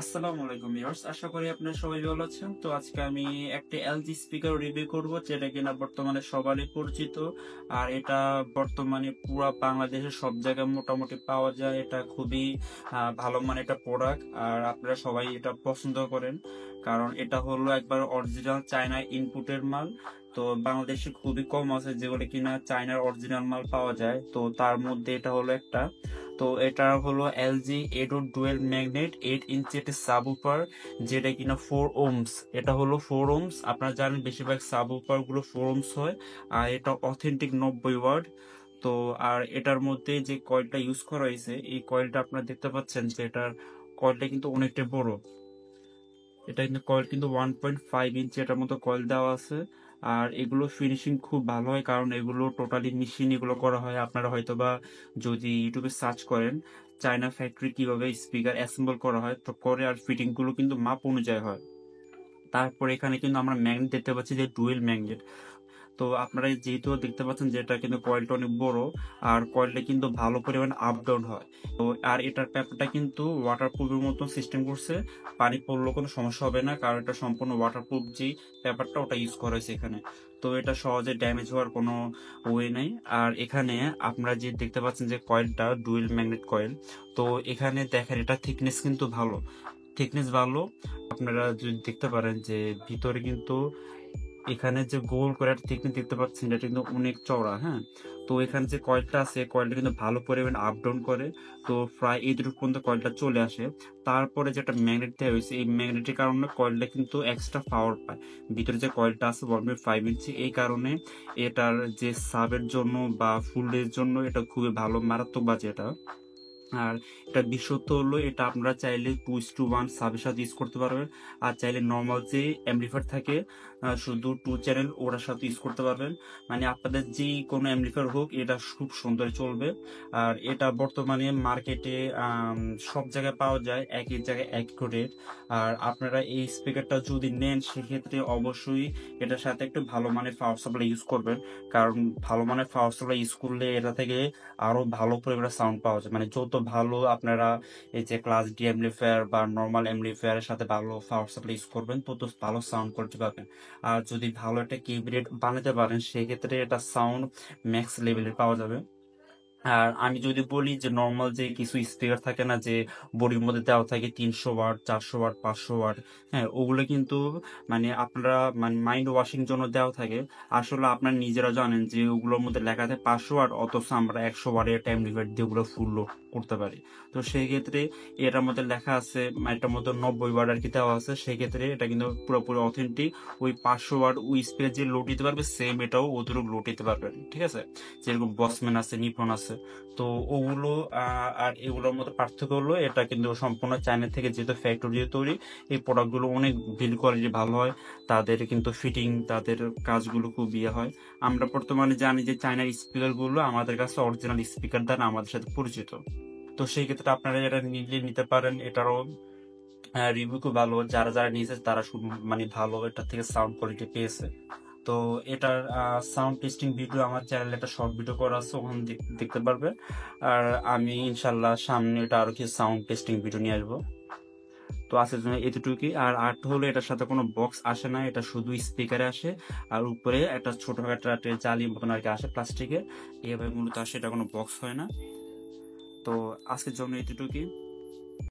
আসসালামু আলাইকুম ভিউয়ার্স, আশা করি আপনারা সবাই ভালো আছেন। তো আজকে আমি একটা এলজি স্পিকার রিভিউ করব, যেটা কিনা বর্তমানে সবারই পরিচিত। আর এটা বর্তমানে পুরো বাংলাদেশের সব জায়গায় মোটামুটি পাওয়া যায়। এটা খুবই ভালো মানের একটা প্রোডাক্ট, আর আপনারা সবাই এটা পছন্দ করেন, কারণ এটা হলো একবার অরিজিনাল চায়না ইনপুটের মাল। তো বাংলাদেশে খুবই কম আছে যেগুলো কিনা চায়নার অরিজিনাল মাল পাওয়া যায়, তো তার মধ্যে এটা হলো একটা। তো এটা হলো এলজি এডো ডুয়েল ম্যাগনেট 8 ইঞ্চি একটা সাবউফার, যেটা কিনা 4 ওহমস। এটা হলো 4 ওহমস, আপনারা জানেন বেশিরভাগ সাবউফার গুলো 4 ওহমস হয়। আর এটা অথেন্টিক 90 ওয়াট। তো আর এটার মধ্যে যে কয়েলটা ইউজ করা হয়েছে, এই কয়েলটা আপনারা দেখতে পাচ্ছেন যে এটার কয়েলটা কিন্তু অনেকটা বড়। এটা কিন্তু কয়েল কিন্তু 1.5 ইঞ্চি এটার মতো কয়েল দেওয়া আছে। আর এগুলো ফিনিশিং খুব ভালো হয়, কারণ এগুলো টোটালি মেশিন এগুলো করা হয়। আপনারা হয়তোবা যদি ইউটিউবে সার্চ করেন চায়না ফ্যাক্টরি কিভাবে স্পিকার অ্যাসেম্বল করা হয়, তো করে আর ফিটিং গুলো কিন্তু মাপ অনুযায়ী হয়। তারপর এখানে কিন্তু আমরা ম্যাগনেট দেখতে পাচ্ছি, যে ডুয়েল ম্যাগনেট। তো আপনারা যেহেতু দেখতে পাচ্ছেন যে এটা কিন্তু কয়েলটা অনেক বড়, আর কয়েলটা কিন্তু ভালো পরিমাণ আপ ডাউন হয়। তো আর এটার পেপারটা কিন্তু ওয়াটারপ্রুফের মতো সিস্টেম করছে, পানি পড়লেও কোনো সমস্যা হবে না, কারণ এটা সম্পূর্ণ ওয়াটারপ্রুফ যে পেপারটা ওটা ইউজ করা হয়েছে এখানে। তো এটা সহজে ড্যামেজ হওয়ার কোনো ওয়ে নেই। আর এখানে আপনারা যে দেখতে পাচ্ছেন যে কয়েলটা ডুয়েল ম্যাগনেট কয়েল, তো এখানে দেখেন এটা থিকনেস কিন্তু ভালো, থিকনেস ভালো। আপনারা যদি দেখতে পারেন যে ভিতরে কিন্তু এখানে যে গোল করে একটা টেকনিক দেখতে পাচ্ছেন, এটা কিন্তু অনেক চওড়া। হ্যাঁ, তো এখানে যে কয়েলটা আছে, কয়েলটা কিন্তু ভালো পরিমাণ আপ ডাউন করে। তো প্রায় এইটুকু পর্যন্ত কয়েলটা চলে আসে। তারপরে যেটা ম্যাগনেট দেওয়া হয়েছে, এই ম্যাগনেটের কারণে কয়েলটা কিন্তু এক্সট্রা পাওয়ার পায়। ভিতরে যে কয়েলটা আছে 1.5 ইঞ্চি, এই কারণে এটার যে সাবের জন্য বা ফুলের জন্য এটা খুবই ভালো, মারাত্মক বাজে এটা। আর এটা বিশেষত্ব হলো এটা আপনারা চাইলে 2:1 সাবের সাথে ইউজ করতে পারবেন। আর চাইলে নর্মাল যে অ্যাম্পলিফায়ার থাকে, শুধু 2 চ্যানেল, ওটার সাথে ইউজ করতে পারবেন। মানে আপনাদের যে কোনো অ্যাম্পলিফায়ার হোক, এটা খুব সুন্দর চলবে। আর এটা বর্তমানে মার্কেটে সব জায়গায় পাওয়া যায়, একই জায়গায় এক রেট। আর আপনারা এই স্পিকারটা যদি নেন, সেক্ষেত্রে অবশ্যই এটার সাথে একটু ভালো মানের পাওয়ার সাপ্লাই ইউজ করবেন, কারণ ভালো মানের পাওয়ার সাপ্লাই ইউজ করলে এটা থেকে আরো ভালো পরিমাণে সাউন্ড পাওয়া যায়। মানে যত ভালো আপনারা এই যে ক্লাস ডি অ্যাম্পলিফায়ার বা নর্মাল অ্যাম্পলিফায়ারের সাথে ভালো পাওয়ার সাপ্লাই ইউজ করবেন, তত ভালো সাউন্ড করতে পারবেন। আর যদি ভালো একটা কিবোর্ড বানাতে পারেন, সেক্ষেত্রে এটা সাউন্ড ম্যাক্স লেভেলের পাওয়া যাবে। আর আমি যদি বলি যে নর্মাল যে কিছু স্পিকার থাকে না, যে বডির মধ্যে দেওয়া থাকে 300 ওয়াট, 400 ওয়াট, 500 ওয়াট, হ্যাঁ ওগুলো কিন্তু মানে আপনারা মানে মাইন্ড ওয়াশিং জন্য দেওয়া থাকে। আসলে আপনারা নিজেরা জানেন যে ওগুলোর মধ্যে লেখা থাকে 500 ওয়াট, অথচ আমরা 100 ওয়াটের টাইম লিমিট দিয়ে ওগুলো ফুল লোড করতে পারি। তো সেই ক্ষেত্রে এটার মধ্যে লেখা আছে, এটার মধ্যে 90 ওয়াট আর কি দেওয়া আছে, সেই ক্ষেত্রে এটা কিন্তু পুরোপুরি অথেন্টিক। ওই 500 ওয়াট ওই স্পিকার যে লোড দিতে পারবে, সেম এটাও ওদেরও লোড দিতে পারবেন, ঠিক আছে। যেরকম বসম্যান আছে, নিপন আছে। তো ওগুলো আর এগুলোর মধ্যে পার্থক্য হলো এটা কিন্তু সম্পূর্ণ চায়না থেকে, যেহেতু ফ্যাক্টরি তৈরি, এই প্রোডাক্টগুলো অনেক বিল্ড কোয়ালিটি ভালো হয়। তাদের কিন্তু ফিটিং, তাদের কাজগুলো খুব ইয়ে হয়। আমরা বর্তমানে জানি যে চায়নার স্পিকারগুলো আমাদের কাছে অরিজিনাল স্পিকার দ্বারা আমাদের সাথে পরিচিত। তো সেই ক্ষেত্রে আপনারা এটা নিলে নিতে পারেন। এটারও রিভিউ খুব ভালো, যারা যারা নিয়েছে তারা মানে ভালো এটা থেকে সাউন্ড কোয়ালিটি পেয়েছে। তো এটার সাউন্ড টেস্টিং ভিডিও আমার চ্যানেলে একটা শর্ট ভিডিও করা আছে, ওখানে দেখতে পারবে। আর আমি ইনশাল্লাহ সামনে এটা আরো কিছু সাউন্ড টেস্টিং ভিডিও নিয়ে আসবো। তো আজকের জন্য এতটুকুই। আর আরটা হলো এটার সাথে কোনো বক্স আসে না, এটা শুধু স্পিকারে আসে। আর উপরে একটা ছোটখাটো একটা জালি মতন আর কি আসে প্লাস্টিকের, এভাবে মূলত আসে, এটা কোনো বক্স হয় না। তো আজকের জন্য এতটুকুই।